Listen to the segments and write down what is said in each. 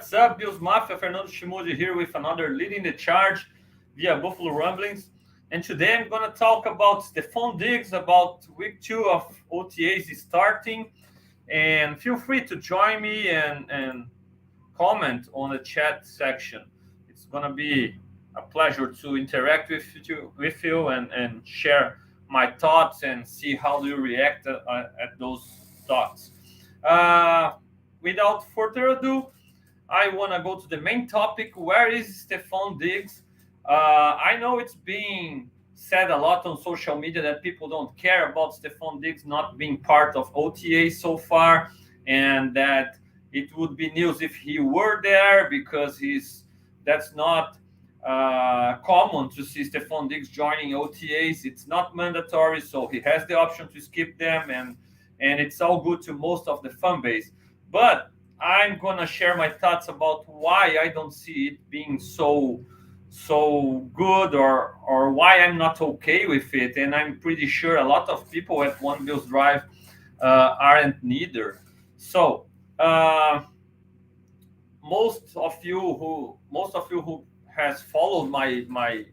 What's up, Bills Mafia? Fernando here with another Leading the Charge via Buffalo Rumblings. And today I'm going to talk about Stefon Diggs, about week 2 of OTAs starting. And feel free to join me and comment on the chat section. It's going to be a pleasure to interact with you and share my thoughts and see how you react at those thoughts. Without further ado, I want to go to the main topic. Where is Stefon Diggs? I know it's being said a lot on social media that people don't care about Stefon Diggs not being part of OTA so far, and that it would be news if he were there because that's not common to see Stefon Diggs joining OTAs. It's not mandatory, so he has the option to skip them, and it's all good to most of the fan base. But I'm gonna share my thoughts about why I don't see it being so good, or why I'm not okay with it, and I'm pretty sure a lot of people at One Bills Drive aren't neither. So most of you who has followed my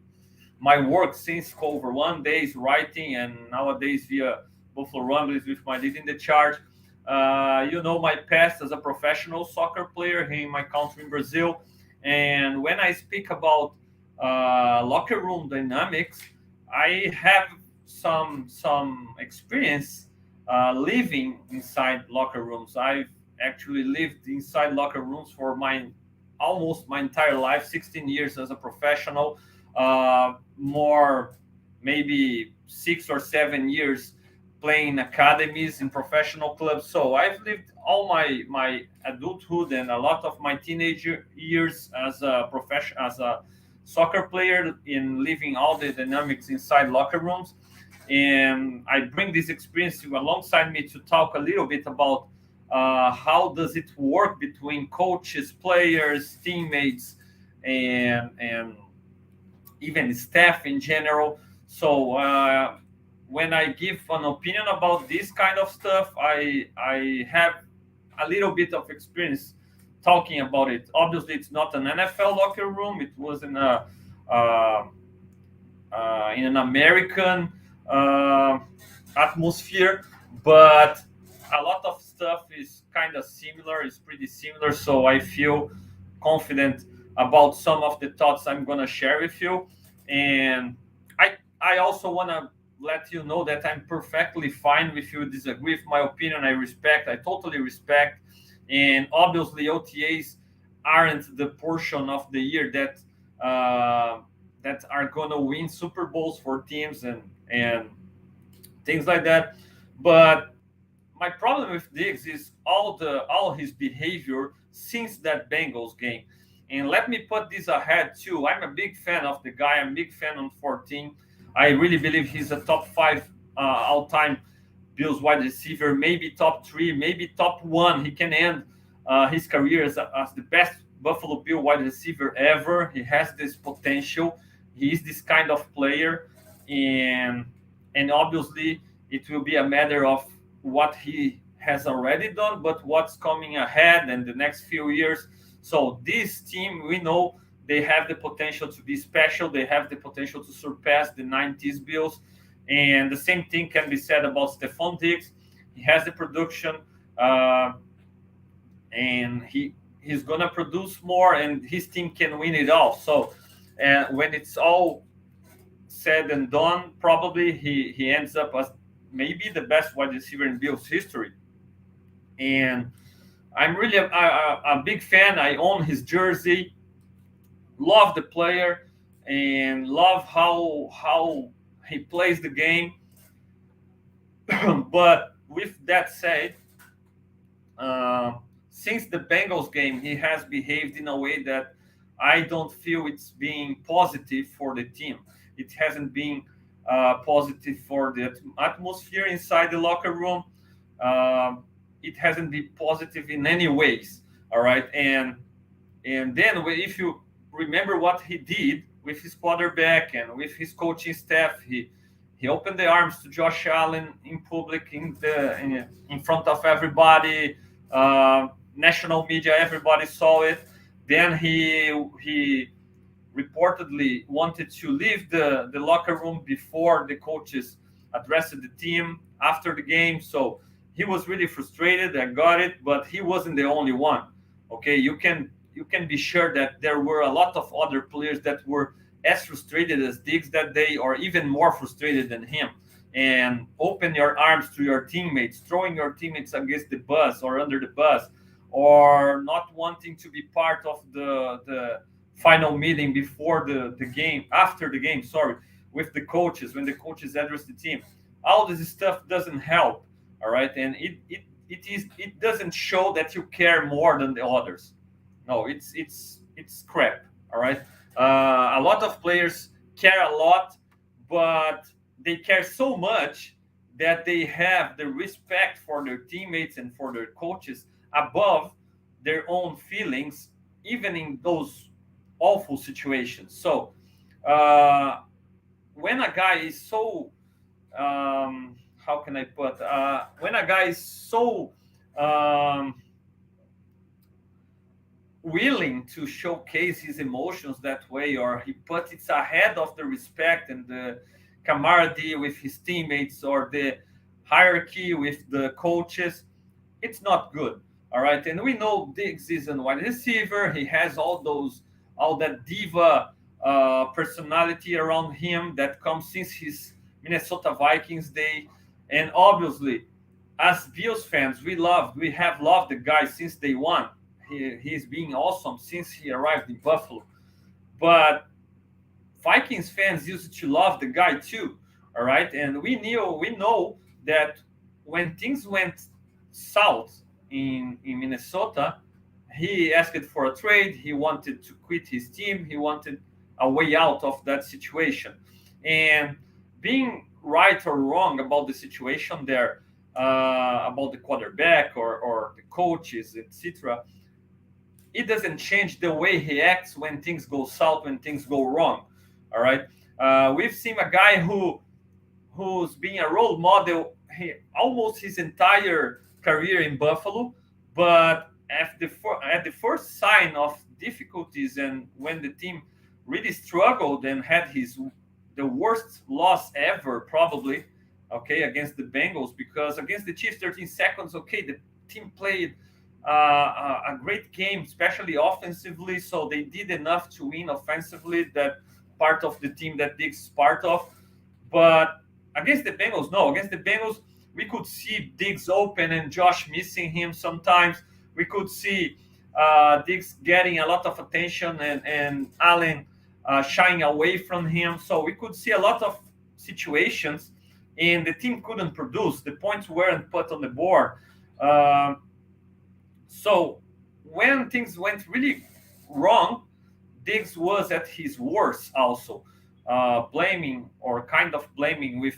work since Cover One days writing and nowadays via Buffalo Rumblings with my Leading the Charge. You know my past as a professional soccer player here in my country in Brazil. And when I speak about locker room dynamics, I have some experience living inside locker rooms. I've actually lived inside locker rooms for almost my entire life, 16 years as a professional, more maybe 6 or 7 years playing academies in professional clubs. So I've lived all my adulthood and a lot of my teenager years as a soccer player, in living all the dynamics inside locker rooms. And I bring this experience alongside me to talk a little bit about how does it work between coaches, players, teammates, and even staff in general. So when I give an opinion about this kind of stuff, I have a little bit of experience talking about it. Obviously, it's not an NFL locker room. It was in an American atmosphere, but a lot of stuff is kind of similar. It's pretty similar, so I feel confident about some of the thoughts I'm gonna share with you. And I also wanna let you know that I'm perfectly fine if you disagree with my opinion. I totally respect. And obviously OTAs aren't the portion of the year that are gonna win Super Bowls for teams and things like that. But my problem with Diggs is all his behavior since that Bengals game. And let me put this ahead too. I'm a big fan of the guy. I'm a big fan on 14. I really believe he's a top 5 all-time Bills wide receiver, maybe top 3, maybe top 1. He can end his career as the best Buffalo Bill wide receiver ever. He has this potential. He is this kind of player, and obviously it will be a matter of what he has already done, but what's coming ahead in the next few years. So this team, we know they have the potential to be special. They have the potential to surpass the 90s Bills. And the same thing can be said about Stefon Diggs. He has the production, and he's going to produce more, and his team can win it all. So when it's all said and done, probably he ends up as maybe the best wide receiver in Bills history. And I'm really a big fan. I own his jersey. Love the player and love how he plays the game. But with that said, since the Bengals game, he has behaved in a way that I don't feel it's being positive for the team. It hasn't been positive for the atmosphere inside the locker room. It hasn't been positive in any ways. All right, and then if you remember what he did with his quarterback and with his coaching staff, he opened the arms to Josh Allen in public, in front of everybody, national media, everybody saw it. Then he reportedly wanted to leave the locker room before the coaches addressed the team after the game. So he was really frustrated. I got it, but he wasn't the only one. Okay, you can be sure that there were a lot of other players that were as frustrated as Diggs that day, or even more frustrated than him. And open your arms to your teammates, throwing your teammates against the bus or under the bus, or not wanting to be part of the final meeting before the game, after the game, sorry, with the coaches, when the coaches address the team. All this stuff doesn't help, all right? And it doesn't show that you care more than the others. No, it's crap, all right? A lot of players care a lot, but they care so much that they have the respect for their teammates and for their coaches above their own feelings, even in those awful situations. So when a guy is so how can I put when a guy is so um, willing to showcase his emotions that way, or he puts it ahead of the respect and the camaraderie with his teammates or the hierarchy with the coaches, it's not good. All right. And we know Diggs is a wide receiver. He has all that diva personality around him that comes since his Minnesota Vikings day. And obviously, as Bills fans, we have loved the guy since day one. He's being awesome since he arrived in Buffalo. But Vikings fans used to love the guy too. All right. And we know that when things went south in Minnesota, he asked for a trade. He wanted to quit his team. He wanted a way out of that situation. And being right or wrong about the situation there, about the quarterback or the coaches, etc., it doesn't change the way he acts when things go south, when things go wrong. All right. We've seen a guy who's being a role model almost his entire career in Buffalo, but at the first sign of difficulties and when the team really struggled and had the worst loss ever probably, okay, against the Bengals, because against the Chiefs 13 seconds, okay, the team played a great game, especially offensively, so they did enough to win offensively, that part of the team that Diggs is part of. But against the Bengals, no. Against the Bengals, we could see Diggs open and Josh missing him sometimes. We could see Diggs getting a lot of attention and Allen shying away from him. So we could see a lot of situations, and the team couldn't produce. The points weren't put on the board. So when things went really wrong, Diggs was at his worst also, blaming or kind of blaming with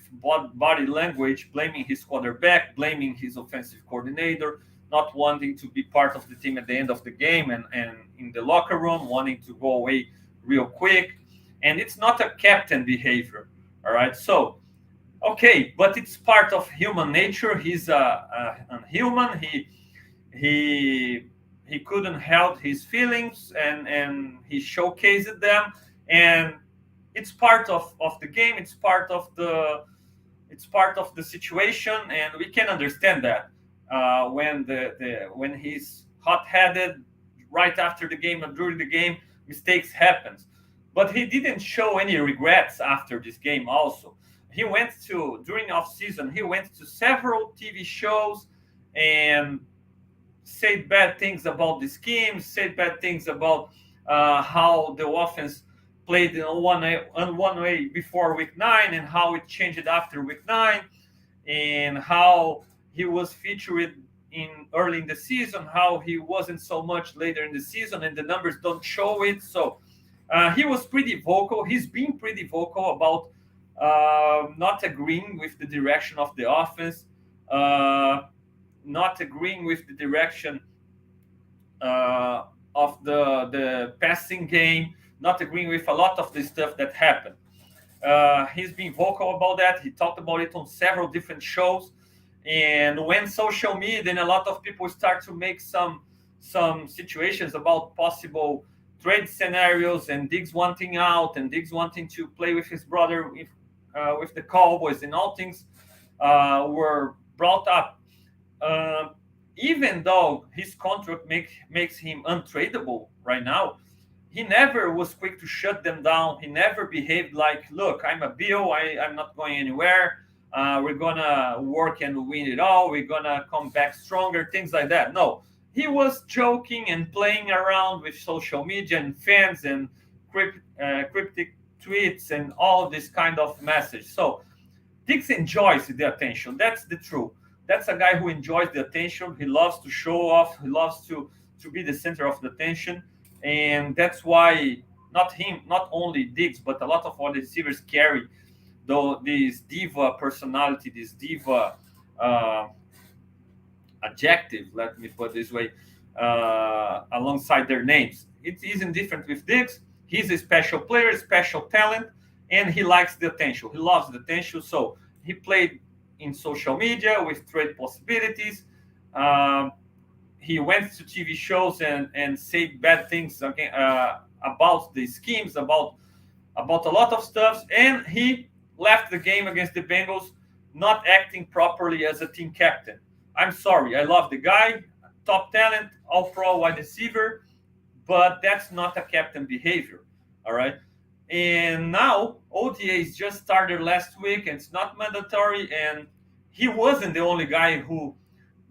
body language, blaming his quarterback, blaming his offensive coordinator, not wanting to be part of the team at the end of the game and in the locker room, wanting to go away real quick. And it's not a captain behavior. All right. So, okay, but it's part of human nature. He's a human. He he couldn't help his feelings and he showcased them, and it's part of the game, it's part of the situation, and we can understand that when he's hot-headed right after the game and during the game, mistakes happens. But he didn't show any regrets after this game also. He went to during off season, he went to several TV shows and said bad things about the scheme, said bad things about how the offense played in one way before week 9 and how it changed after week 9, and how he was featured in early in the season, how he wasn't so much later in the season, and the numbers don't show it. So he was pretty vocal. He's been pretty vocal about not agreeing with the direction of the offense, not agreeing with the direction of the passing game, not agreeing with a lot of the stuff that happened. He's been vocal about that. He talked about it on several different shows. And when social media and a lot of people start to make some some situations about possible trade scenarios, and Diggs wanting out, and Diggs wanting to play with his brother with the Cowboys, and all things were brought up. Uh, Even though his contract makes him untradeable right now, he never was quick to shut them down. He never behaved like, look, I'm a Bill, I'm not going anywhere. We're gonna work and win it all. We're gonna come back stronger, things like that. No, he was joking and playing around with social media and fans and cryptic tweets and all this kind of message. So Diggs enjoys the attention. That's the truth. That's a guy who enjoys the attention. He loves to show off. He loves to be the center of the attention, and that's why not him, not only Diggs, but a lot of other receivers carry though this diva personality, this diva uh, adjective. Let me put it this way, alongside their names. It isn't different with Diggs. He's a special player, special talent, and he likes the attention. He loves the attention. So he played in social media with trade possibilities. Um, he went to TV shows and said bad things again, about the schemes, about a lot of stuff, and he left the game against the Bengals not acting properly as a team captain. I'm sorry, I love the guy, top talent, all pro wide receiver, but that's not a captain behavior. All right. And now OTAs just started last week, and it's not mandatory. And he wasn't the only guy who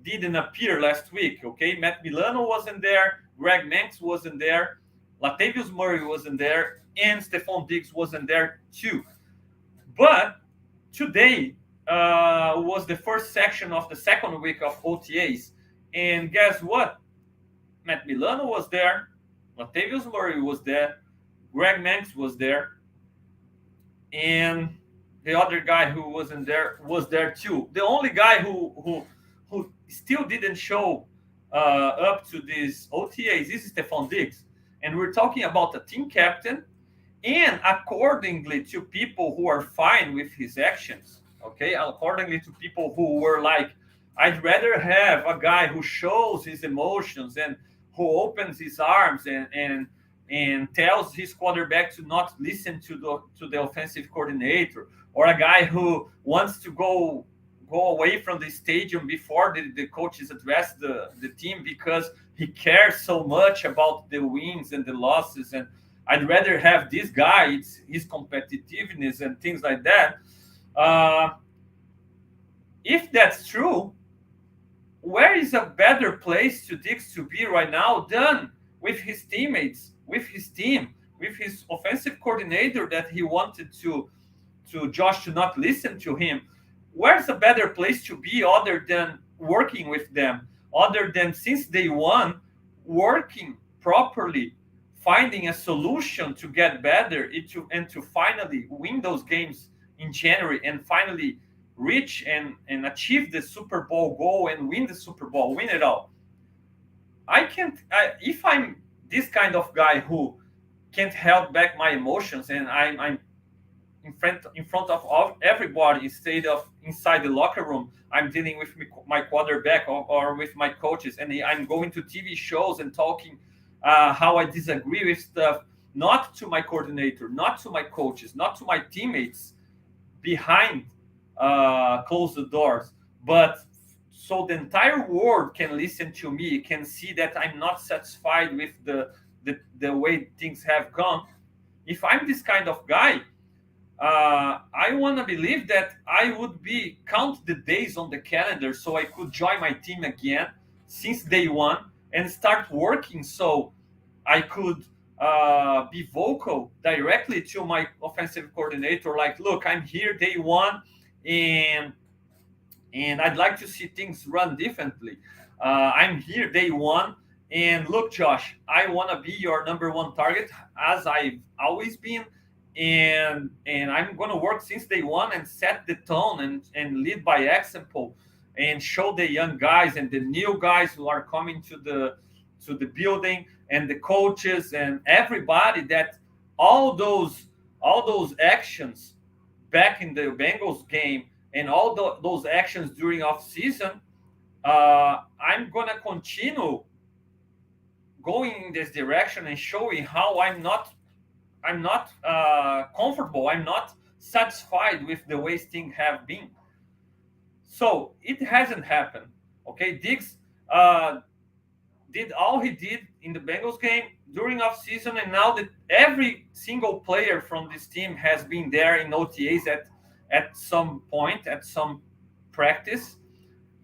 didn't appear last week. Okay, Matt Milano wasn't there, Greg Manx wasn't there, Latavius Murray wasn't there, and Stefon Diggs wasn't there too. But today was the first section of the second week of OTAs, and guess what? Matt Milano was there, Latavius Murray was there, Greg Manx was there, and the other guy who wasn't there was there too. The only guy who still didn't show up to these OTAs is Stefon Diggs, and we're talking about a team captain, and accordingly to people who are fine with his actions. Okay, accordingly to people who were like, I'd rather have a guy who shows his emotions and who opens his arms and tells his quarterback to not listen to the offensive coordinator, or a guy who wants to go away from the stadium before the coaches address the team because he cares so much about the wins and the losses. And I'd rather have this guy, it's his competitiveness and things like that. Uh, if that's true, where is a better place to Diggs to be right now than with his teammates, with his team, with his offensive coordinator that he wanted to Josh to not listen to him? Where's a better place to be other than working with them, other than since day one, working properly, finding a solution to get better and to finally win those games in January and finally reach and achieve the Super Bowl goal and win the Super Bowl, win it all. If I'm this kind of guy who can't help back my emotions, and I'm in front of everybody instead of inside the locker room, I'm dealing with my quarterback or with my coaches, and I'm going to TV shows and talking how I disagree with stuff, not to my coordinator, not to my coaches, not to my teammates behind closed doors, but so the entire world can listen to me, can see that I'm not satisfied with the way things have gone. If I'm this kind of guy, I want to believe that I would be count the days on the calendar so I could join my team again since day one and start working so I could be vocal directly to my offensive coordinator, like, look, I'm here day one, and I'd like to see things run differently. I'm here day one, and look, Josh, I want to be your number one target as I've always been, and I'm going to work since day one and set the tone and lead by example and show the young guys and the new guys who are coming to the building and the coaches and everybody that all those actions back in the Bengals game and all those actions during off season, I'm gonna continue going in this direction and showing how I'm not comfortable. I'm not satisfied with the way things have been. So it hasn't happened. Okay, Diggs uh, did all he did in the Bengals game during off season, and now that every single player from this team has been there in OTAs at some point, at some practice.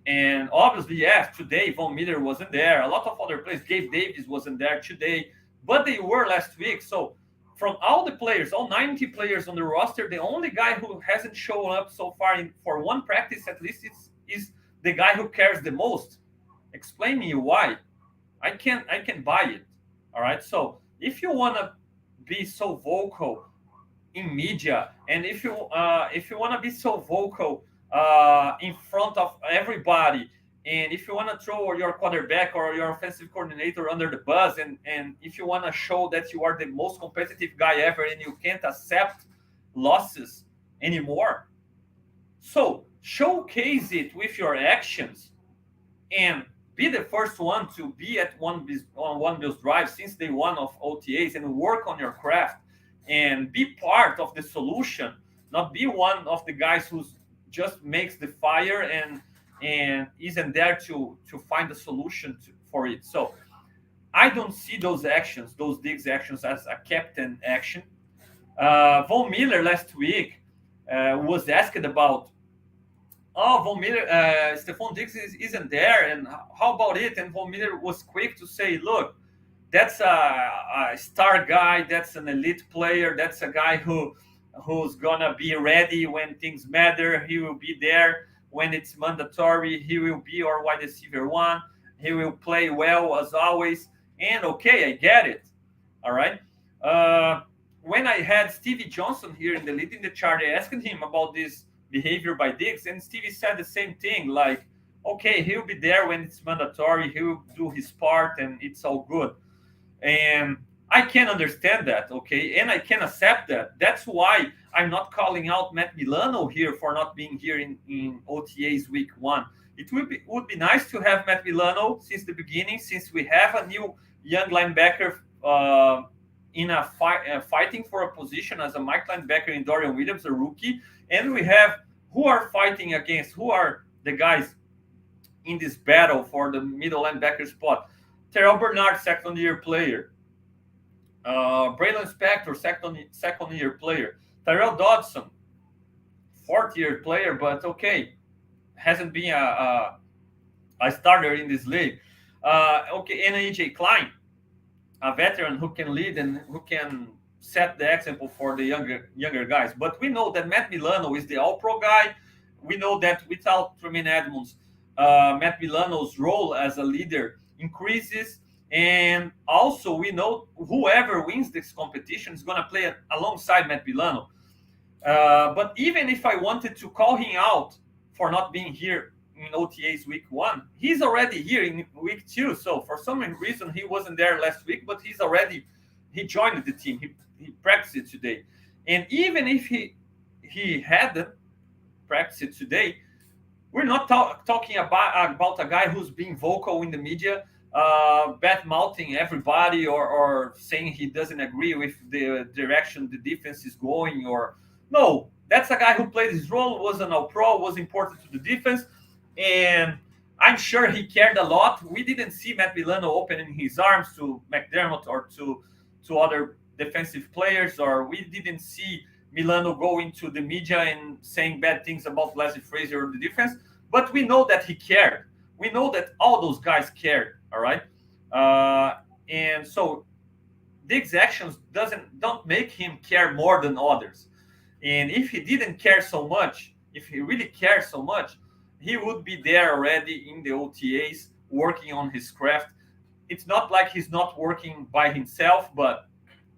And obviously, yes, today Von Miller wasn't there. A lot of other players, Gabe Davis wasn't there today, but they were last week. So from all the players, all 90 players on the roster, the only guy who hasn't shown up so far for one practice at least is the guy who cares the most. Explain me why. I can buy it. All right. So if you wanna be so vocal in media, and if you want to be so vocal in front of everybody, and if you want to throw your quarterback or your offensive coordinator under the bus, and if you want to show that you are the most competitive guy ever and you can't accept losses anymore, so showcase it with your actions and be the first one to be at one Bills drive since day one of OTAs and work on your craft and be part of the solution, not be one of the guys who just makes the fire and isn't there to find a solution for it. So I don't see those actions, those Diggs actions, as a captain action. Von Miller last week was asked about, oh, Von Miller, Stefon Diggs isn't there, and how about it? And Von Miller was quick to say, look, that's a star guy, that's an elite player, that's a guy who's gonna be ready when things matter. He will be there when it's mandatory. He will be our wide receiver one. He will play well as always. And okay, I get it. All right. When I had Stevie Johnson here in the lead in the chart, I asked him about this behavior by Diggs, and Stevie said the same thing. Like, okay, he'll be there when it's mandatory. He'll do his part, and it's all good. And I can understand that, okay, and I can accept that. That's why I'm not calling out Matt Milano here for not being here in OTAs week one. It would be nice to have Matt Milano since the beginning, since we have a new young linebacker in a fighting for a position as a Mike linebacker in Dorian Williams, a rookie, and we have who are fighting against, who are the guys in this battle for the middle linebacker spot. Terrell Bernard, second-year player. Braylon Spector, second-year player. Tyrell Dodson, fourth-year player, but okay, hasn't been a starter in this league. Okay, and AJ Klein, a veteran who can lead and who can set the example for the younger guys. But we know that Matt Milano is the all-pro guy. We know that without Tremaine Edmonds, Matt Milano's role as a leader increases. And also, we know whoever wins this competition is going to play alongside Matt Milano. But even if I wanted to call him out for not being here in OTAs week one, he's already here in week two. So for some reason, he wasn't there last week, but he joined the team. He practiced today. And even if he hadn't practiced today, we're not talking about a guy who's being vocal in the media, bad mouthing everybody or saying he doesn't agree with the direction the defense is going. Or no, that's a guy who played his role, was an all-pro, was important to the defense, and I'm sure he cared a lot. We didn't see Matt Milano opening his arms to McDermott or to other defensive players, or we didn't see Milano going to the media and saying bad things about Leslie Frazier or the defense. But we know that he cared. We know that all those guys cared. All right, and so Diggs' actions don't make him care more than others. And if he didn't care so much, if he really cares so much, he would be there already in the OTAs working on his craft. It's not like he's not working by himself, but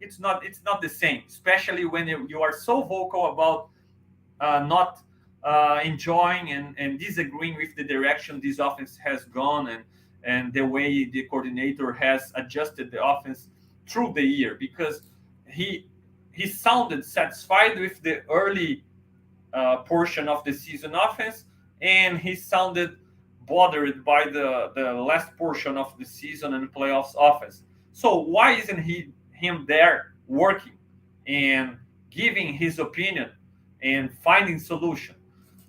it's not the same, especially when you are so vocal about not enjoying and disagreeing with the direction this offense has gone and the way the coordinator has adjusted the offense through the year, because he sounded satisfied with the early portion of the season offense, and he sounded bothered by the last portion of the season and playoffs offense. So why isn't him there working and giving his opinion and finding solution?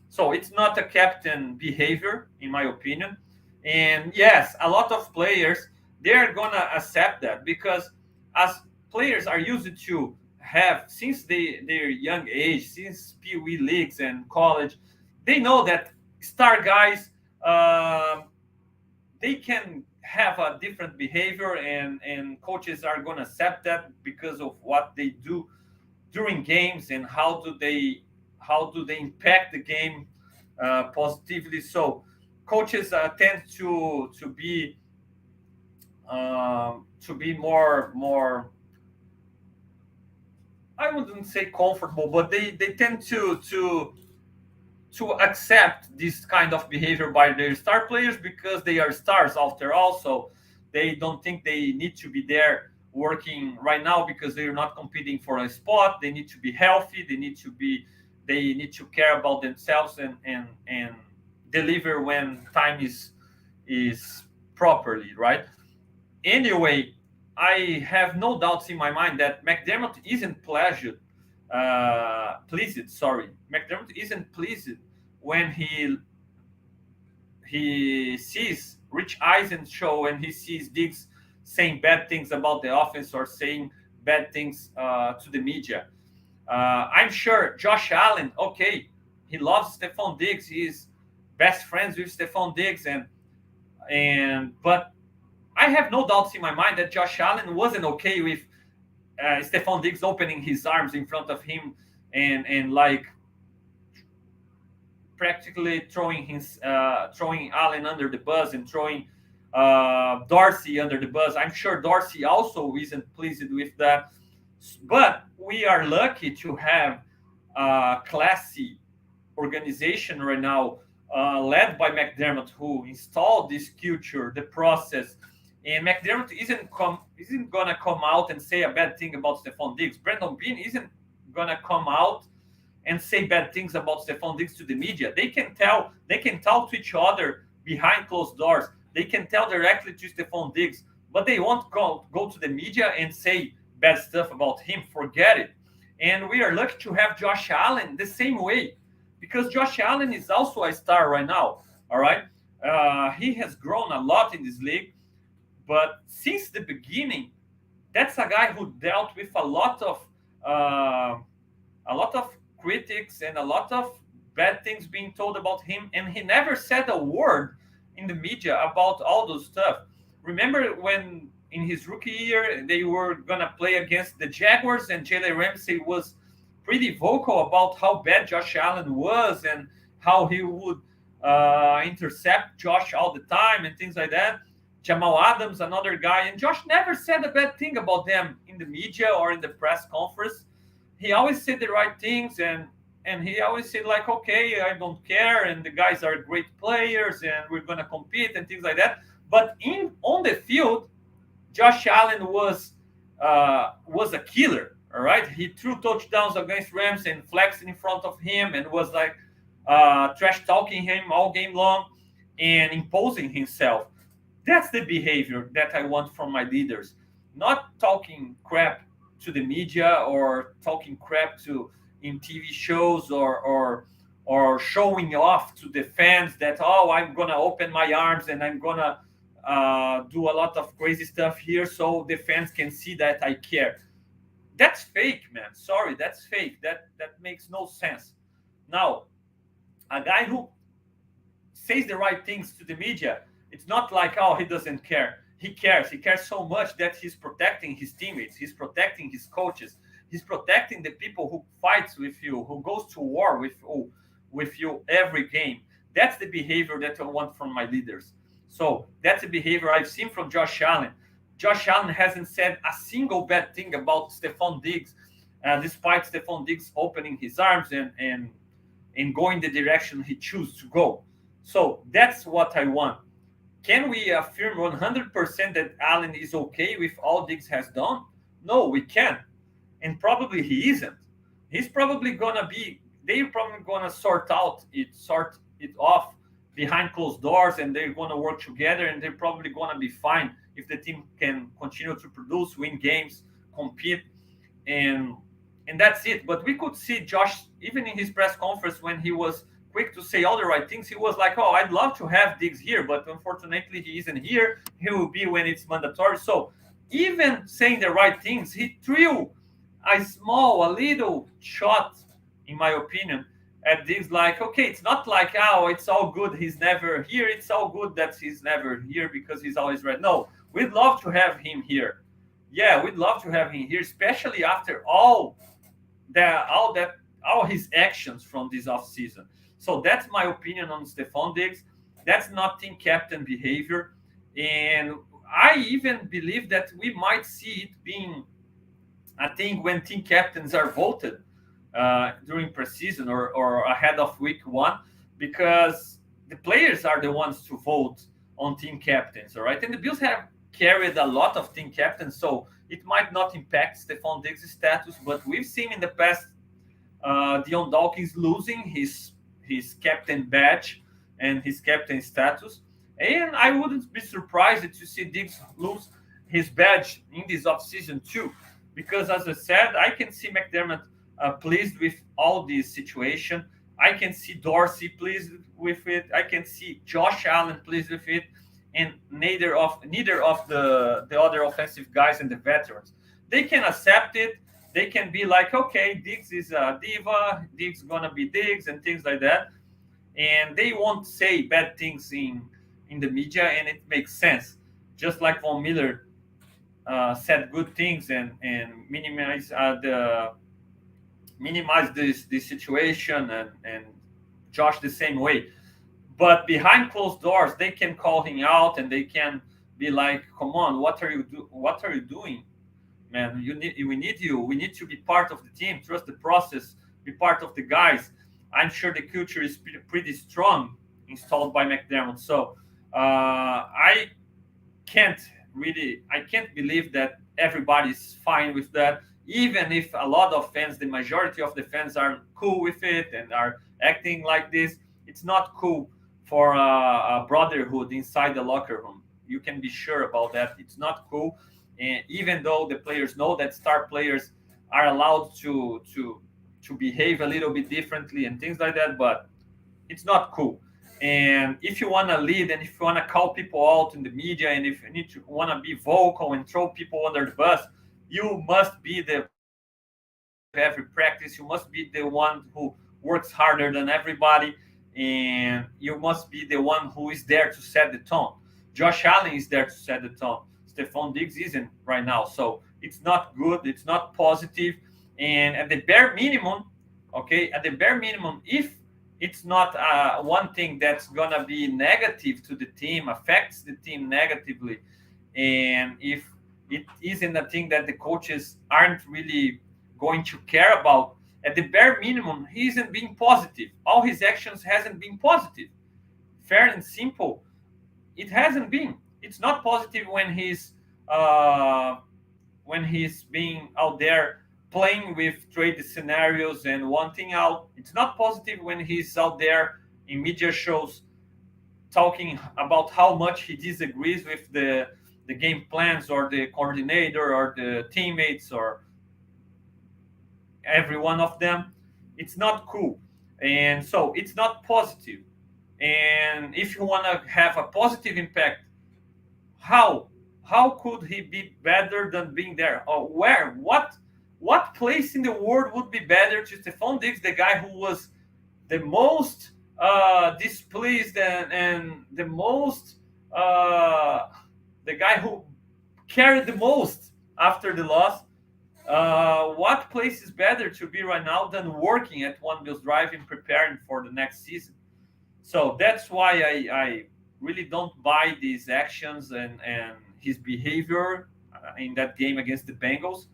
So it's not a captain behavior, in my opinion. And yes, a lot of players, they're gonna accept that because as players are used to have since their young age, since Pee Wee leagues and college, they know that star guys, they can have a different behavior, and coaches are gonna accept that because of what they do during games and how do they impact the game positively. So coaches tend to be more, I wouldn't say comfortable, but they tend to accept this kind of behavior by their star players because they are stars after all. So they don't think they need to be there working right now because they're not competing for a spot. They need to be healthy. They need to care about themselves and deliver when time is properly, right? Anyway, I have no doubts in my mind that McDermott isn't pleased. Sorry, McDermott isn't pleased when he sees Rich Eisen show and he sees Diggs saying bad things about the offense or saying bad things to the media. I'm sure Josh Allen, okay, he loves Stefon Diggs. He's best friends with Stefon Diggs, and but I have no doubts in my mind that Josh Allen wasn't okay with Stefon Diggs opening his arms in front of him and like practically throwing Allen under the bus and throwing Dorsey under the bus. I'm sure Dorsey also isn't pleased with that. But we are lucky to have a classy organization right now, led by McDermott, who installed this culture, the process. And McDermott isn't gonna come out and say a bad thing about Stefon Diggs. Brandon Bean isn't gonna come out and say bad things about Stefon Diggs to the media. They can talk to each other behind closed doors. They can tell directly to Stefon Diggs, but they won't go to the media and say bad stuff about him. Forget it. And we are lucky to have Josh Allen the same way, because Josh Allen is also a star right now. All right, he has grown a lot in this league, but since the beginning, that's a guy who dealt with a lot of critics and a lot of bad things being told about him, and he never said a word in the media about all those stuff. Remember when in his rookie year they were gonna play against the Jaguars and Jalen Ramsey was pretty vocal about how bad Josh Allen was and how he would intercept Josh all the time and things like that. Jamal Adams, another guy, and Josh never said a bad thing about them in the media or in the press conference. He always said the right things, and he always said like, okay, I don't care, and the guys are great players, and we're gonna compete and things like that. But in on the field, Josh Allen was a killer. All right, he threw touchdowns against Rams and flexing in front of him, and was like trash talking him all game long and imposing himself. That's the behavior that I want from my leaders. Not talking crap to the media or talking crap to in TV shows or showing off to the fans that, oh, I'm gonna open my arms and I'm gonna do a lot of crazy stuff here so the fans can see that I care. That's fake, man. Sorry, that's fake. That makes no sense. Now, a guy who says the right things to the media, it's not like, oh, he doesn't care. He cares. He cares so much that he's protecting his teammates. He's protecting his coaches. He's protecting the people who fights with you, who goes to war with you every game. That's the behavior that I want from my leaders. So that's the behavior I've seen from Josh Allen. Josh Allen hasn't said a single bad thing about Stefon Diggs, despite Stefon Diggs opening his arms and going the direction he chooses to go. So that's what I want. Can we affirm 100% that Allen is okay with all Diggs has done? No, we can't. And probably he isn't. He's probably gonna be. They're probably gonna sort it off behind closed doors, and they're going to work together, and they're probably going to be fine if the team can continue to produce, win games, compete, and that's it. But we could see Josh, even in his press conference, when he was quick to say all the right things, he was like, "Oh, I'd love to have Diggs here, but unfortunately, he isn't here. He will be when it's mandatory." So, even saying the right things, he threw a little shot, in my opinion, at Diggs. Like, okay, it's not like, oh, it's all good. He's never here. It's all good that he's never here because he's always right. No, we'd love to have him here. Yeah, we'd love to have him here, especially after all his actions from this off season. So that's my opinion on Stefon Diggs. That's not team captain behavior, and I even believe that we might see it being a thing when team captains are voted during preseason or ahead of week one, because the players are the ones to vote on team captains, all right? And the Bills have carried a lot of team captains, so it might not impact Stefon Diggs' status, but we've seen in the past Dion Dawkins losing his captain badge and his captain status. And I wouldn't be surprised to see Diggs lose his badge in this offseason too, because as I said, I can see McDermott pleased with all this situation. I can see Dorsey pleased with it. I can see Josh Allen pleased with it, and neither of the other offensive guys and the veterans. They can accept it. They can be like, okay, Diggs is a diva. Diggs gonna be Diggs and things like that, and they won't say bad things in the media, and it makes sense. Just like Von Miller said good things and minimize this situation, and Josh the same way. But behind closed doors, they can call him out and they can be like, "Come on, what are you doing, man? We need you. We need to be part of the team. Trust the process. Be part of the guys." I'm sure the culture is pretty strong installed by McDermott. So can't I can't believe that everybody's fine with that. Even if a lot of fans, the majority of the fans are cool with it and are acting like this, it's not cool for a brotherhood inside the locker room. You can be sure about that. It's not cool. And even though the players know that star players are allowed to behave a little bit differently and things like that, but it's not cool. And if you want to lead and if you want to call people out in the media and if you need to want to be vocal and throw people under the bus, you must be the every practice. You must be the one who works harder than everybody, and you must be the one who is there to set the tone. Josh Allen is there to set the tone. Stefon Diggs isn't right now, so it's not good. It's not positive. And at the bare minimum, okay, at the bare minimum, if it's not one thing that's gonna be negative to the team, affects the team negatively, and if it isn't a thing that the coaches aren't really going to care about, at the bare minimum, he isn't being positive. All his actions hasn't been positive. Fair and simple, it hasn't been. It's not positive when he's being out there playing with trade scenarios and wanting out. It's not positive when he's out there in media shows talking about how much he disagrees with the game plans or the coordinator or the teammates or every one of them. It's not cool. And so it's not positive. And if you want to have a positive impact, how could he be better than being there? Or where? What place in the world would be better to Stefon Diggs, the guy who was the most displeased and the most the guy who carried the most after the loss? What place is better to be right now than working at One Bills Drive and preparing for the next season? So that's why I really don't buy these actions and his behavior in that game against the Bengals.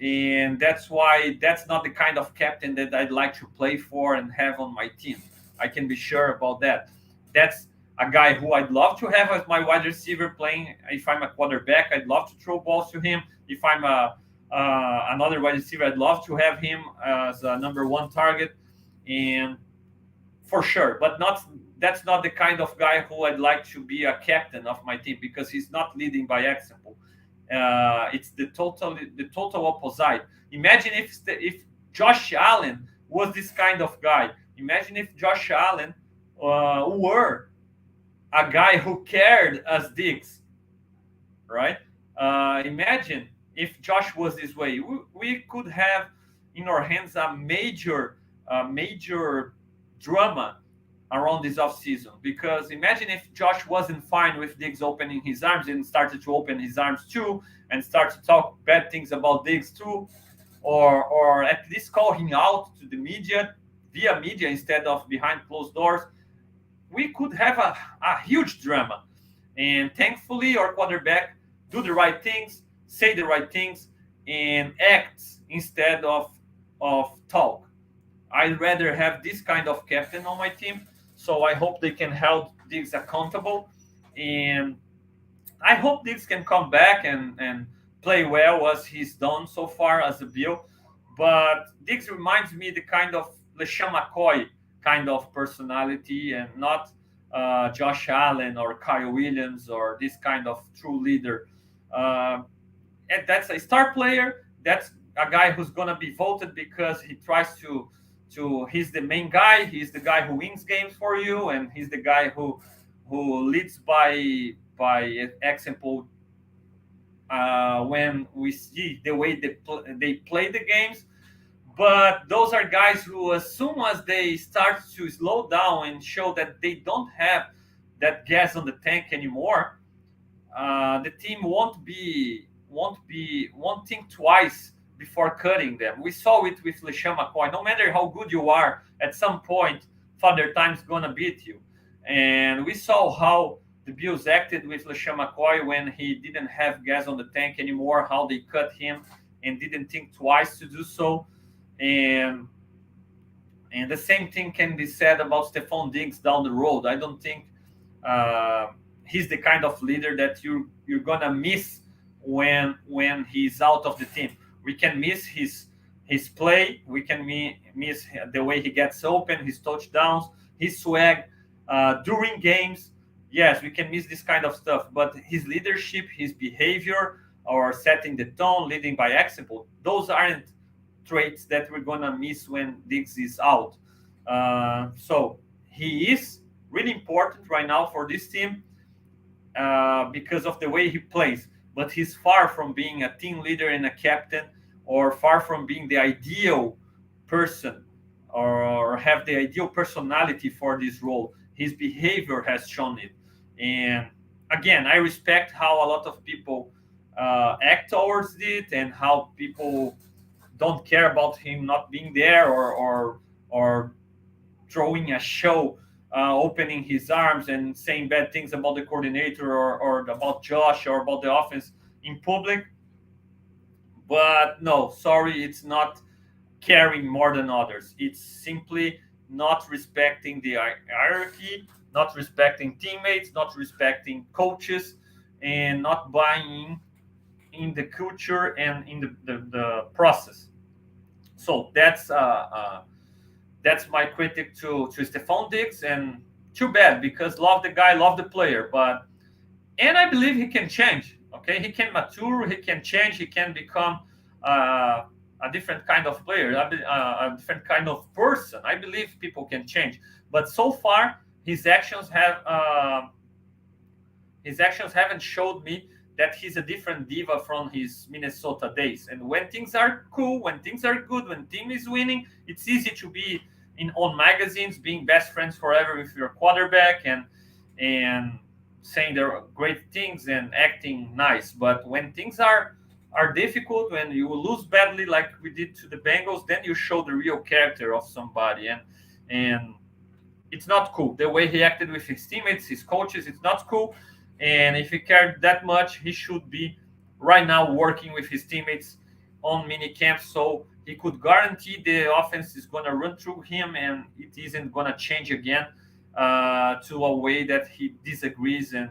And that's why that's not the kind of captain that I'd like to play for and have on my team. I can be sure about that. That's a guy who I'd love to have as my wide receiver playing. If I'm a quarterback, I'd love to throw balls to him. If I'm another wide receiver, I'd love to have him as a number one target, and for sure, but not that's not the kind of guy who I'd like to be a captain of my team, because he's not leading by example. It's the total opposite. Imagine if Josh Allen was this kind of guy. Imagine if Josh Allen were a guy who cared as Diggs, right? Imagine if Josh was this way. We could have in our hands a major drama around this offseason. Because imagine if Josh wasn't fine with Diggs opening his arms and started to open his arms too, and start to talk bad things about Diggs too, or at least call him out to the media via media instead of behind closed doors. We could have a huge drama. And thankfully, our quarterback do the right things, say the right things, and act instead of talk. I'd rather have this kind of captain on my team. So I hope they can hold Diggs accountable. And I hope Diggs can come back and play well as he's done so far as a Bill. But Diggs reminds me the kind of LeSean McCoy kind of personality, and not Josh Allen or Kyle Williams or this kind of true leader. Uh, and that's a star player. That's a guy who's gonna be voted because he tries to he's the main guy. He's the guy who wins games for you, and he's the guy who leads by example. When we see the way they play the games. But those are guys who, as soon as they start to slow down and show that they don't have that gas on the tank anymore, the team won't think twice before cutting them. We saw it with LeSean McCoy. No matter how good you are, at some point, Father Time's gonna beat you. And we saw how the Bills acted with LeSean McCoy when he didn't have gas on the tank anymore. How they cut him and didn't think twice to do so. And and the same thing can be said about Stefon Diggs down the road. I don't think uh, he's the kind of leader that you're gonna miss when he's out of the team. We can miss his play. We can miss the way he gets open, his touchdowns, his swag during games. Yes, we can miss this kind of stuff. But his leadership, his behavior, or setting the tone, leading by example, those aren't traits that we're gonna miss when Diggs is out. So he is really important right now for this team because of the way he plays. But he's far from being a team leader and a captain, or far from being the ideal person or have the ideal personality for this role. His behavior has shown it. And again, I respect how a lot of people act towards it, and how people don't care about him not being there, or throwing a show, opening his arms and saying bad things about the coordinator, or about Josh, or about the offense in public. But no, sorry, it's not caring more than others. It's simply not respecting the hierarchy, not respecting teammates, not respecting coaches, and not buying in the culture and in the process. So that's my critic to Stefon Diggs. And too bad, because love the guy, love the player, but and I believe he can change. Okay, he can mature, he can change, he can become a different kind of player, a different kind of person. I believe people can change, but so far his actions haven't showed me that he's a different diva from his Minnesota days. And when things are cool, when things are good, when team is winning, it's easy to be in on magazines, being best friends forever with your quarterback, and saying their great things and acting nice. But when things are difficult, when you lose badly like we did to the Bengals, then you show the real character of somebody. And it's not cool. The way he acted with his teammates, his coaches, it's not cool. And if he cared that much, he should be right now working with his teammates on mini camps, so he could guarantee the offense is going to run through him, and it isn't going to change again to a way that he disagrees and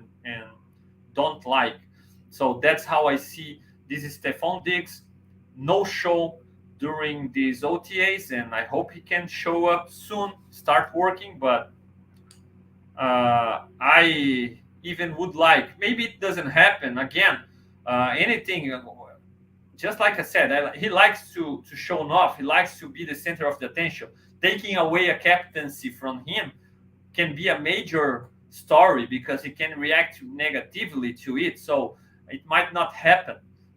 don't like. So that's how I see this is Stefon Diggs. No show during these OTAs, and I hope he can show up soon, start working. But I even would like, maybe it doesn't happen again. Anything, just like I said, he likes to show off. He likes to be the center of the attention. Taking away a captaincy from him can be a major story because he can react negatively to it. So it might not happen.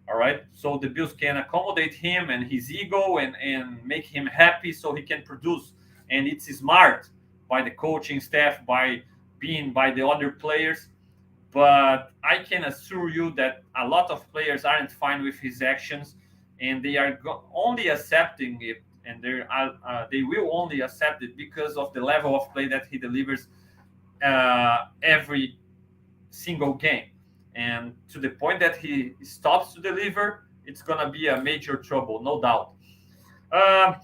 All right. So the Bills can accommodate him and his ego and make him happy so he can produce. And it's smart by the coaching staff, by the other players. But I can assure you that a lot of players aren't fine with his actions, and they are only accepting it, and they will only accept it because of the level of play that he delivers every single game. And to the point that he stops to deliver, it's gonna be a major trouble, no doubt. Uh,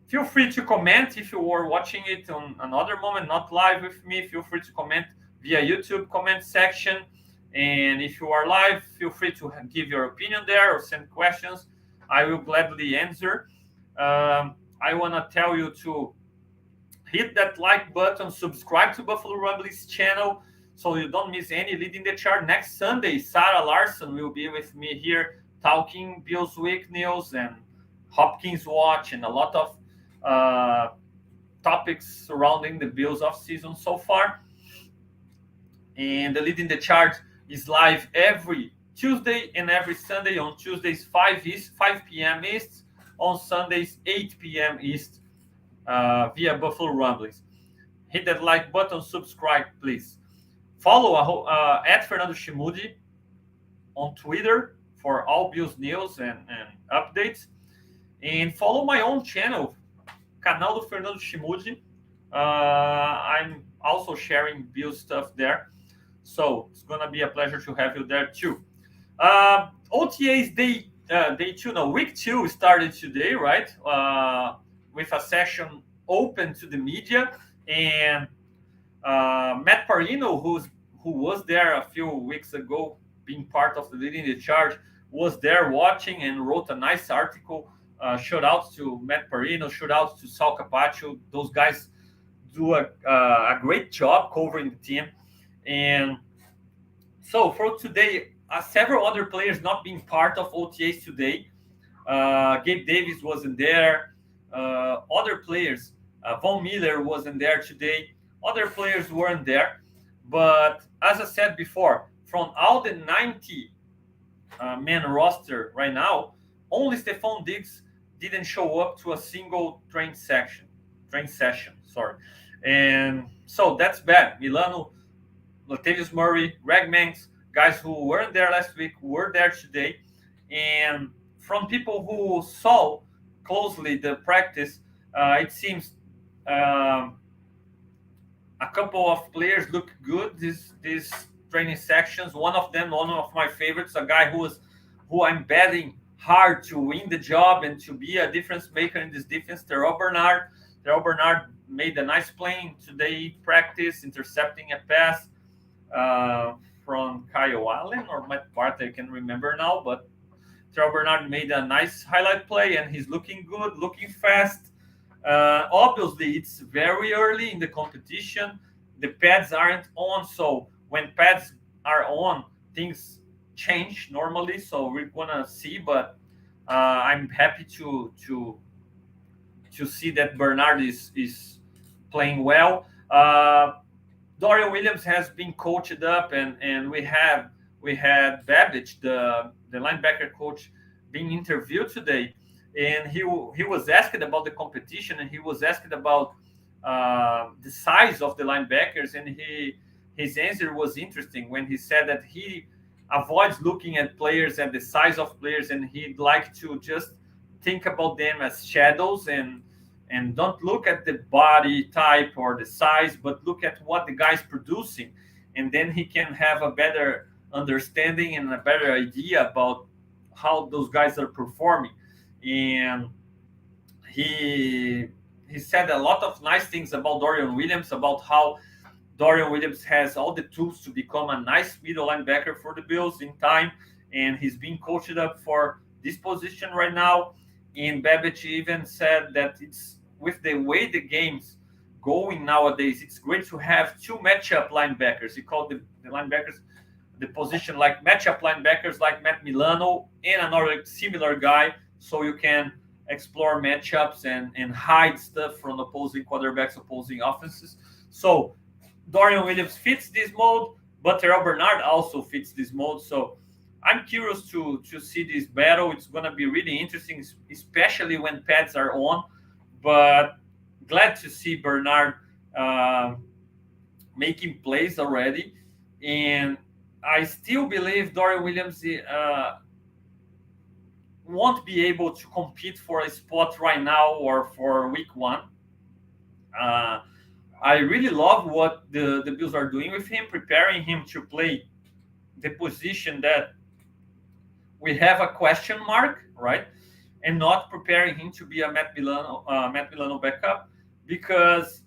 Feel free to comment if you are watching it on another moment, not live with me. Feel free to comment via YouTube comment section. And if you are live, feel free to give your opinion there or send questions. I will gladly answer. I want to tell you to hit that like button, subscribe to Buffalo Rumblings channel so you don't miss any leading the chart. Next Sunday, Sarah Larson will be with me here talking Bills Week news and Hopkins watch and a lot of topics surrounding the Bills off season so far. And the leading the chart is live every Tuesday and every Sunday. On Tuesdays 5 p.m. East, on Sundays 8 p.m. East via Buffalo Rumblings. Hit that like button, subscribe, please. Follow at Fernando Shimudi on Twitter for all Bills news and updates. And follow my own channel, Canal do Fernando Shimudi. I'm also sharing Bills stuff there. So it's going to be a pleasure to have you there too. OTAs day 2, no, week 2 started today, right? With a session open to the media. And Matt Parrino, who was there a few weeks ago, being part of the leading the charge, was there watching and wrote a nice article. Shout out to Matt Parrino, shout out to Sal Capaccio. Those guys do a great job covering the team. And so for today, several other players not being part of OTAs today. Gabe Davis wasn't there. Other players, Von Miller wasn't there today. Other players weren't there. But as I said before, from all the 90 man roster right now, only Stefon Diggs didn't show up to a single train session. And so that's bad. Milano, Latavius Murray, Greg Manx, guys who weren't there last week were there today. And from people who saw closely the practice, it seems a couple of players look good these training sections. One of them, one of my favorites, a guy who I'm betting hard to win the job and to be a difference maker in this defense, Terrell Bernard. Terrell Bernard made a nice play today practice, intercepting a pass from Kyle Allen or Matt Barth, I can remember now, but Terrell Bernard made a nice highlight play and he's looking good, looking fast. Obviously, it's very early in the competition. The pads aren't on, so when pads are on, things change normally. So we're gonna see, but I'm happy to see that Bernard is playing well. Dorian Williams has been coached up, and we had Babbage, the linebacker coach, being interviewed today, and he was asked about the competition, and he was asked about the size of the linebackers, and his answer was interesting when he said that he avoids looking at players and the size of players, and he'd like to just think about them as shadows and don't look at the body type or the size, but look at what the guy's producing, and then he can have a better understanding and a better idea about how those guys are performing. And he said a lot of nice things about Dorian Williams, about how Dorian Williams has all the tools to become a nice middle linebacker for the Bills in time, and he's being coached up for this position right now. And Babbage even said that it's with the way the games going nowadays, it's great to have two matchup linebackers. You call the linebackers the position like matchup linebackers like Matt Milano and another similar guy, so you can explore matchups and hide stuff from opposing quarterbacks, opposing offenses. So Dorian Williams fits this mode, but Terrell Bernard also fits this mode. So I'm curious to see this battle. It's going to be really interesting, especially when pads are on. But glad to see Bernard making plays already. And I still believe Dorian Williams won't be able to compete for a spot right now or for week one. I really love what the Bills are doing with him, preparing him to play the position that we have a question mark, right? And not preparing him to be a Matt Milano backup, because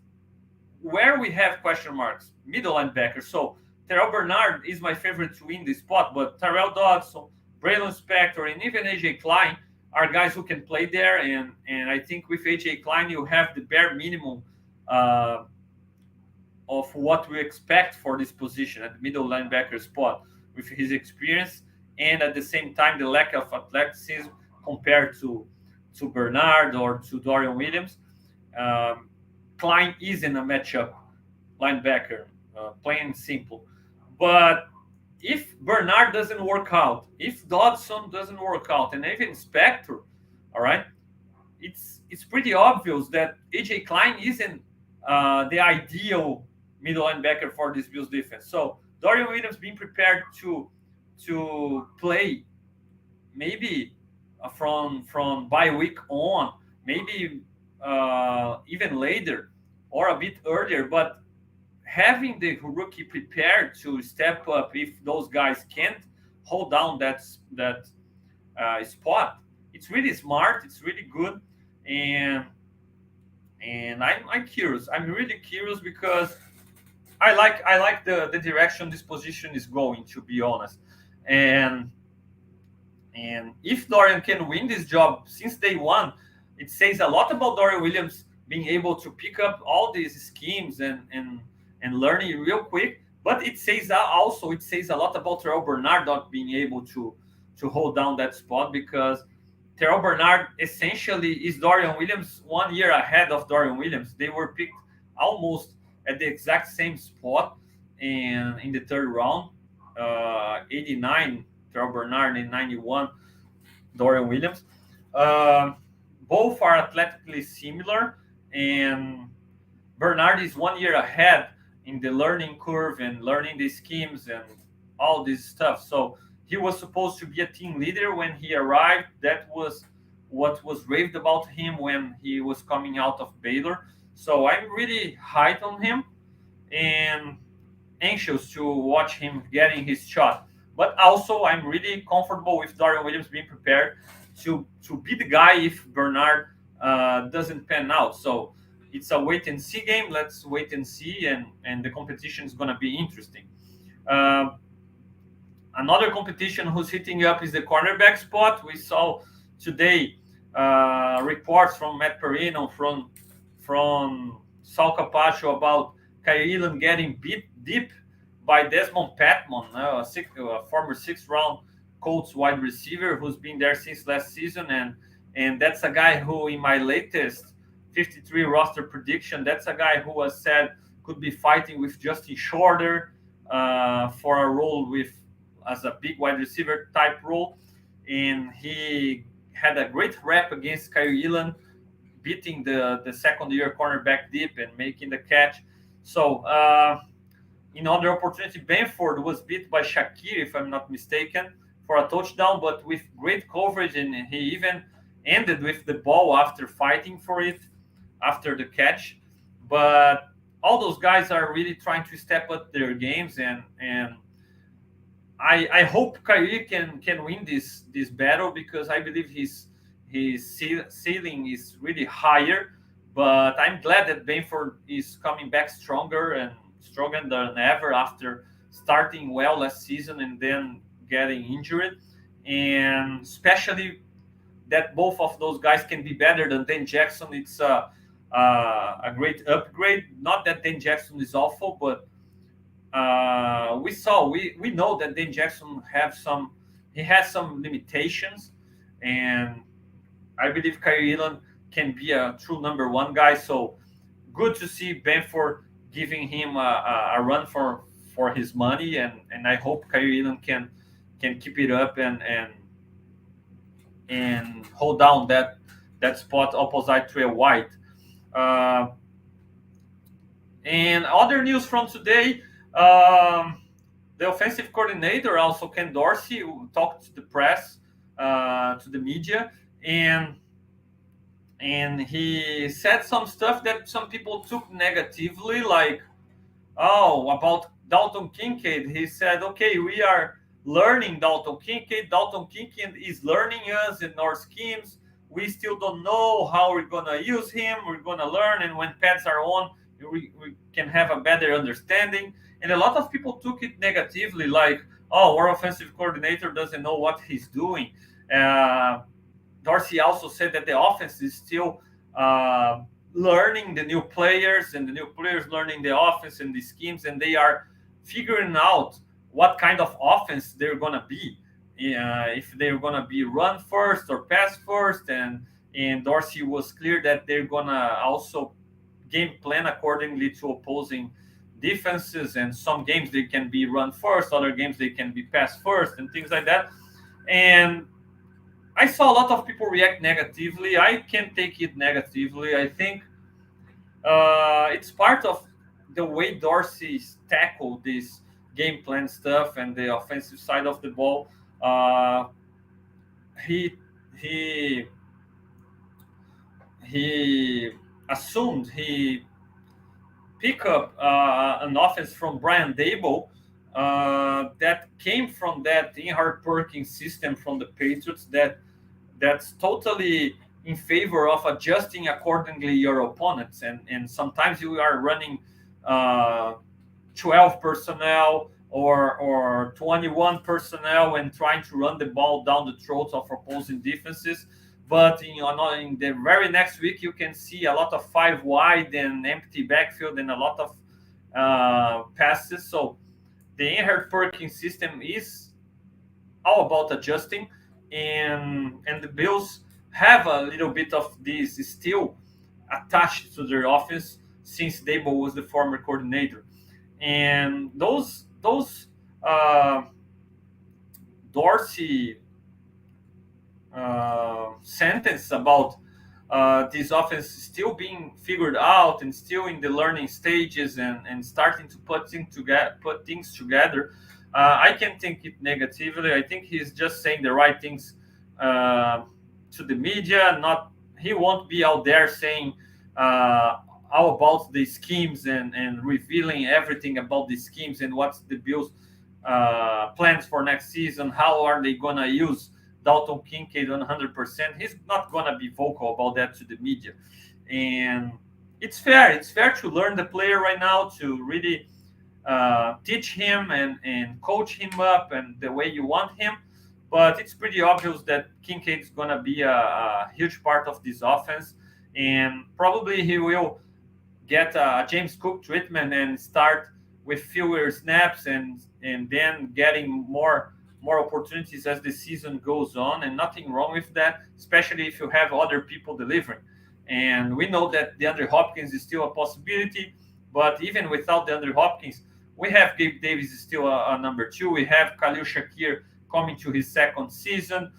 where we have question marks, middle linebacker. So Terrell Bernard is my favorite to win this spot, but Tyrell Dodson, Braylon Spector, and even AJ Klein are guys who can play there. And I think with AJ Klein, you have the bare minimum of what we expect for this position at the middle linebacker spot, with his experience and at the same time the lack of athleticism compared to Bernard or to Dorian Williams. Klein isn't a matchup linebacker, plain and simple. But if Bernard doesn't work out, if Dodson doesn't work out, and even Spector, all right, it's pretty obvious that AJ Klein isn't the ideal middle linebacker for this Bills defense. So Dorian Williams being prepared to play maybe from bye week on, maybe even later or a bit earlier, but having the rookie prepared to step up if those guys can't hold down that spot, it's really smart. It's really good, and I'm curious. I'm really curious because I like the direction this position is going, to be honest. And if Dorian can win this job since day one, it says a lot about Dorian Williams being able to pick up all these schemes and learning real quick. But it says also it says a lot about Terrell Bernard not being able to hold down that spot, because Terrell Bernard essentially is Dorian Williams 1 year ahead of Dorian Williams. They were picked almost at the exact same spot in the third round. 89 Terrell Bernard and 91 Dorian Williams. Both are athletically similar, and Bernard is 1 year ahead in the learning curve and learning the schemes and all this stuff. So he was supposed to be a team leader when he arrived. That was what was raved about him when he was coming out of Baylor. So I'm really high on him and anxious to watch him getting his shot. But also, I'm really comfortable with Dorian Williams being prepared to be the guy if Bernard doesn't pan out. So it's a wait and see game. Let's wait and see, and the competition is going to be interesting. Another competition who's hitting up is the cornerback spot. We saw today reports from Matt Perino from Sal Capaccio about Kyrie Elam getting beat deep by Desmond Patman, a former sixth-round Colts wide receiver who's been there since last season, and that's a guy who, in my latest 53 roster prediction, that's a guy who was said could be fighting with Justin Shorter for a role as a big wide receiver type role, and he had a great rep against Kyrie Elam, beating the second-year cornerback deep and making the catch. So in other opportunity, Benford was beat by Shakir, if I'm not mistaken, for a touchdown, but with great coverage, and he even ended with the ball after fighting for it after the catch. But all those guys are really trying to step up their games, and I hope Kyrie can win this battle, because I believe his ceiling is really higher. But I'm glad that Benford is coming back stronger than ever after starting well last season and then getting injured, and especially that both of those guys can be better than Dan Jackson. It's a great upgrade. Not that Dan Jackson is awful, but we know that Dan Jackson has some limitations, and I believe Kyrie Irving can be a true number one guy. So good to see Benford giving him a run for his money, and I hope Kyrie Irving can keep it up and hold down that spot opposite Trey White. Uh, and other news from today, the offensive coordinator, also Ken Dorsey, talked to the press, to the media, and he said some stuff that some people took negatively, like, oh, about Dalton Kincaid. He said, okay, we are learning Dalton Kincaid. Dalton Kincaid is learning us in our schemes. We still don't know how we're going to use him. We're going to learn. And when pads are on, we can have a better understanding. And a lot of people took it negatively, like, oh, our offensive coordinator doesn't know what he's doing. Dorsey also said that the offense is still learning the new players, and the new players learning the offense and the schemes, and they are figuring out what kind of offense they're going to be. If they're going to be run first or pass first, and Dorsey was clear that they're going to also game plan accordingly to opposing defenses, and some games they can be run first, other games they can be pass first, and things like that. And I saw a lot of people react negatively. I can take it negatively. I think it's part of the way Dorsey's tackled this game plan stuff and the offensive side of the ball. He he he assumed he pick up an offense from Brian Dable that came from that Inhart Perkins system from the Patriots that's totally in favor of adjusting accordingly your opponents, and sometimes you are running 12 personnel or 21 personnel and trying to run the ball down the throats of opposing defenses. But in the very next week, you can see a lot of five wide and empty backfield and a lot of passes. So the Inhart Perkins system is all about adjusting, and the Bills have a little bit of this still attached to their offense since Dable was the former coordinator, and those Dorsey sentence about this offense still being figured out and still in the learning stages and starting to put things together. I can think it negatively. I think he's just saying the right things to the media. Not He won't be out there saying all about the schemes and revealing everything about the schemes and what's the Bills' plans for next season. How are they gonna use Dalton Kincaid 100%? He's not gonna be vocal about that to the media, and it's fair. It's fair to learn the player right now, to really teach him and coach him up and the way you want him. But it's pretty obvious that Kincaid is gonna be a huge part of this offense, and probably he will get a James Cook treatment and start with fewer snaps and then getting more opportunities as the season goes on, and nothing wrong with that, especially if you have other people delivering. And we know that DeAndre Hopkins is still a possibility, but even without DeAndre Hopkins, we have Gabe Davis is still a number two. We have Khalil Shakir coming to his second season.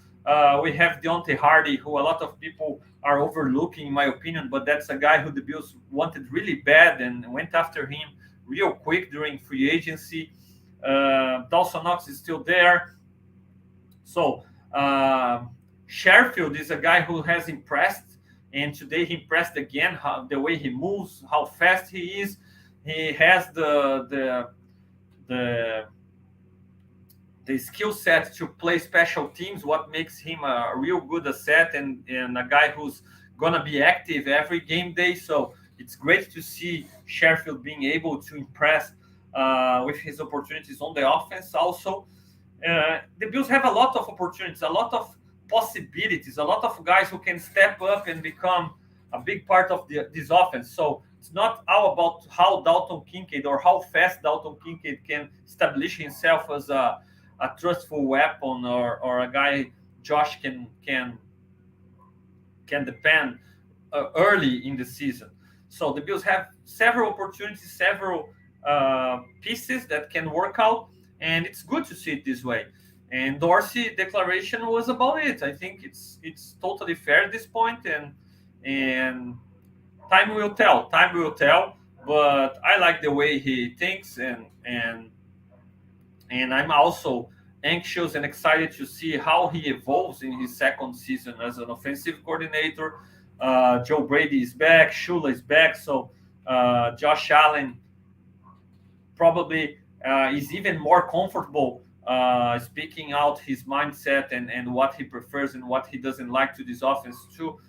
We have Deontay Hardy, who a lot of people are overlooking, in my opinion, but that's a guy who the Bills wanted really bad and went after him real quick during free agency. Dawson Knox is still there. So Sherfield is a guy who has impressed, and today he impressed again. The way he moves, how fast he is. He has the skill set to play special teams, what makes him a real good asset, and a guy who's gonna be active every game day. So it's great to see Sherfield being able to impress with his opportunities on the offense. Also, the Bills have a lot of opportunities, a lot of possibilities, a lot of guys who can step up and become a big part of this offense. So it's not all about how Dalton Kincaid or how fast Dalton Kincaid can establish himself as a trustful weapon, or a guy Josh can depend early in the season. So the Bills have several opportunities, several pieces that can work out, and it's good to see it this way. And Dorsey declaration was about it. I think it's totally fair at this point, and time will tell. Time will tell. But I like the way he thinks, and I'm also anxious and excited to see how he evolves in his second season as an offensive coordinator. Joe Brady is back, Shula is back, so Josh Allen probably is even more comfortable speaking out his mindset and what he prefers and what he doesn't like to this offense to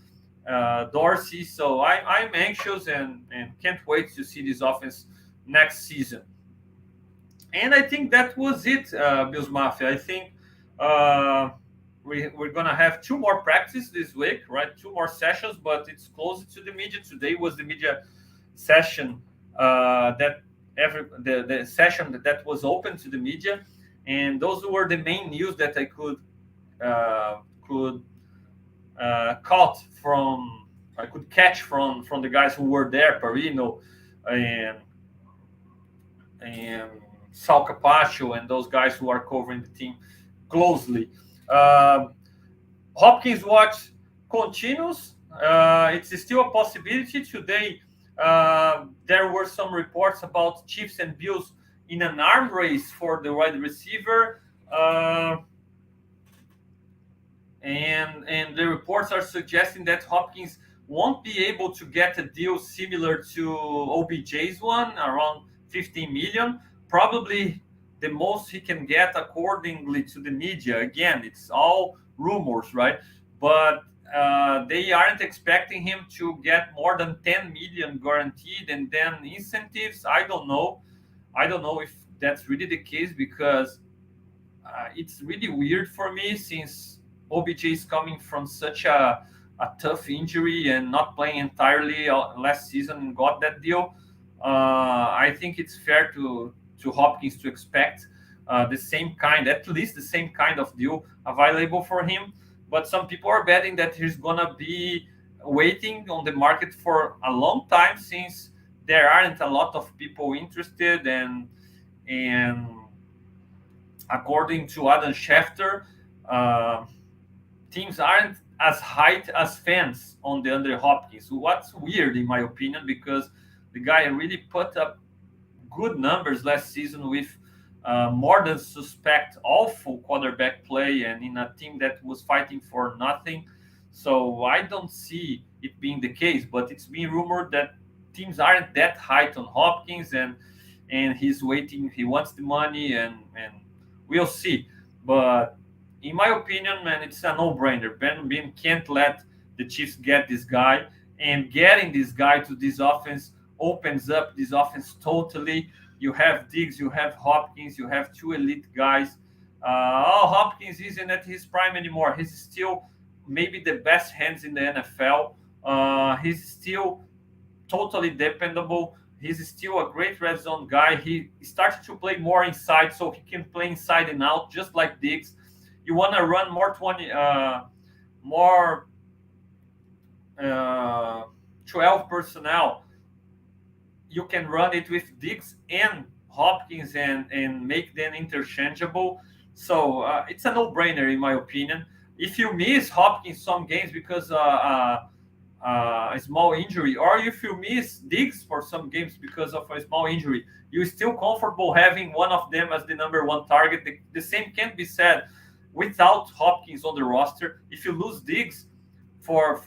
Dorsey. So I'm anxious and can't wait to see this offense next season. And I think that was it, Bills Mafia. I think we're going to have two more practice this week, right? Two more sessions, but it's close to the media. Today was the media session the session that was open to the media, and those were the main news that I could caught from I could catch from the guys who were there, Perino and Sal Capaccio and those guys who are covering the team closely. Hopkins watch continues. It's still a possibility. Today, there were some reports about Chiefs and Bills in an arm race for the wide receiver. And the reports are suggesting that Hopkins won't be able to get a deal similar to OBJ's one, around 15 million. Probably the most he can get accordingly to the media. Again, it's all rumors, right? But they aren't expecting him to get more than 10 million guaranteed, and then incentives. I don't know if that's really the case, because it's really weird for me, since OBJ is coming from such a tough injury and not playing entirely last season and got that deal. I think it's fair to Hopkins to expect the same kind, at least the same kind of deal available for him. But some people are betting that he's gonna be waiting on the market for a long time, since there aren't a lot of people interested, and according to Adam Schefter, teams aren't as hyped as fans on the Andre Hopkins. What's weird, in my opinion, because the guy really put up good numbers last season with more than suspect awful quarterback play, and in a team that was fighting for nothing. So I don't see it being the case, but it's been rumored that teams aren't that hyped on Hopkins, and he's waiting. He wants the money, and we'll see. But in my opinion, man, it's a no-brainer. Ben Bean can't let the Chiefs get this guy, and getting this guy to this offense opens up this offense totally. You have Diggs, you have Hopkins, you have two elite guys. Hopkins isn't at his prime anymore. He's still maybe the best hands in the NFL. He's still totally dependable. He's still a great red zone guy. He started to play more inside, so he can play inside and out, just like Diggs. You want to run more 12 personnel. You can run it with Diggs and Hopkins and make them interchangeable. So it's a no-brainer, in my opinion. If you miss Hopkins some games because a small injury, or if you miss Diggs for some games because of a small injury, you're still comfortable having one of them as the number one target. The same can be said without Hopkins on the roster. If you lose Diggs for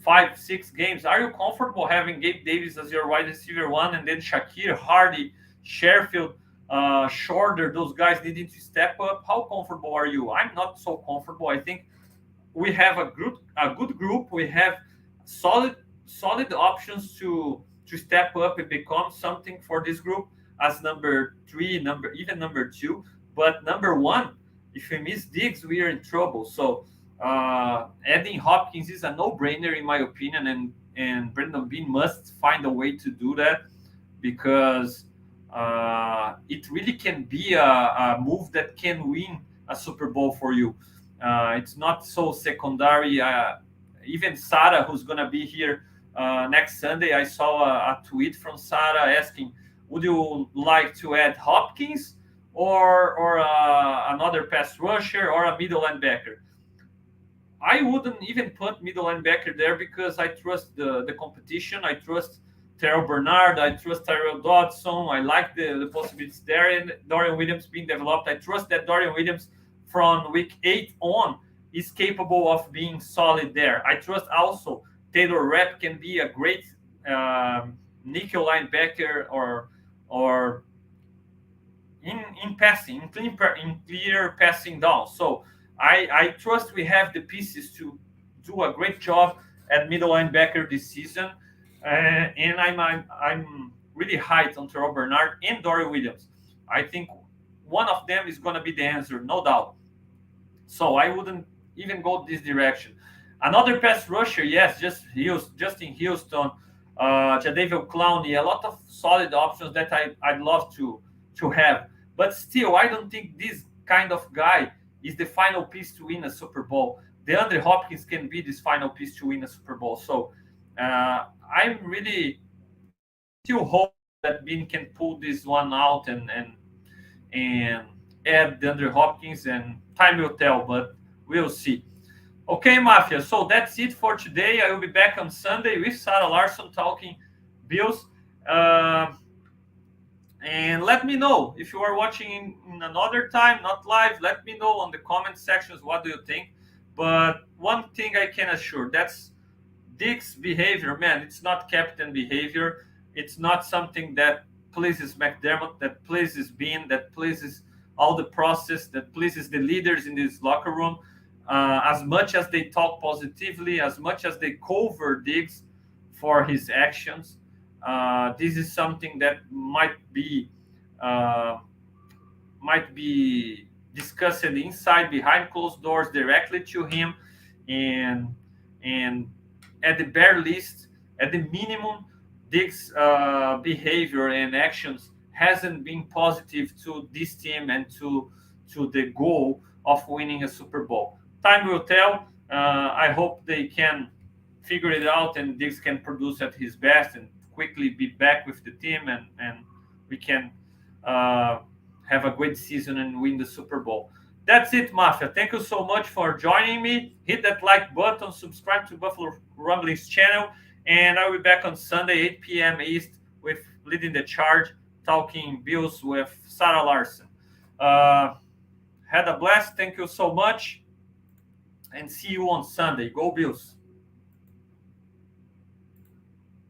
5-6 games, are you comfortable having Gabe Davis as your wide receiver one, and then Shakir, Hardy, Sherfield, Shorter, those guys needing to step up? How comfortable are you? I'm not so comfortable. I think we have a good group. We have solid options to step up and become something for this group as number 3, even number 2. But number 1, if we miss Diggs, we are in trouble. So adding Hopkins is a no-brainer, in my opinion, and and Brandon Bean must find a way to do that, because it really can be a move that can win a Super Bowl for you. It's not so secondary. Even Sarah, who's going to be here next Sunday, I saw a tweet from Sarah asking, would you like to add Hopkins or another pass rusher or a middle linebacker? I wouldn't even put middle linebacker there, because I trust the competition. I trust Terrell Bernard. I trust Tyrell Dodson. I like the possibilities there. And Dorian Williams being developed. I trust that Dorian Williams from week 8 on is capable of being solid there. I trust also Taylor Rapp can be a great nickel linebacker or in passing, in clear passing down. So I trust we have the pieces to do a great job at middle linebacker this season, and I'm really high on Terrell Bernard and Dory Williams. I think one of them is going to be the answer, no doubt. So I wouldn't even go this direction. Another pass rusher, yes, Justin Houston, Jadavion Clowney, a lot of solid options that I'd love to have. But still, I don't think this kind of guy is the final piece to win a Super Bowl. DeAndre Hopkins can be this final piece to win a Super Bowl. So I'm really still hope that Bean can pull this one out and add DeAndre Hopkins, and time will tell, but we'll see. Okay, Mafia. So that's it for today. I will be back on Sunday with Sarah Larson talking Bills. And let me know if you are watching in another time, not live. Let me know on the comment sections what do you think. But one thing I can assure, that's Diggs' behavior, man. It's not captain behavior. It's not something that pleases McDermott, that pleases Bean, that pleases all the process, that pleases the leaders in this locker room. As much as they talk positively, as much as they cover Diggs for his actions, this is something that uh, might be discussed inside behind closed doors directly to him, and at the bare least, at the minimum, Diggs' behavior and actions hasn't been positive to this team and to the goal of winning a Super Bowl. Time will tell. I hope they can figure it out and Diggs can produce at his best and quickly be back with the team, and we can have a great season and win the Super Bowl. That's it, Mafia. Thank you so much for joining me. Hit that like button, subscribe to Buffalo Rumblings channel, and I'll be back on Sunday, 8 p.m. East, with Leading the Charge, talking Bills with Sarah Larson. Had a blast. Thank you so much, and see you on Sunday. Go Bills.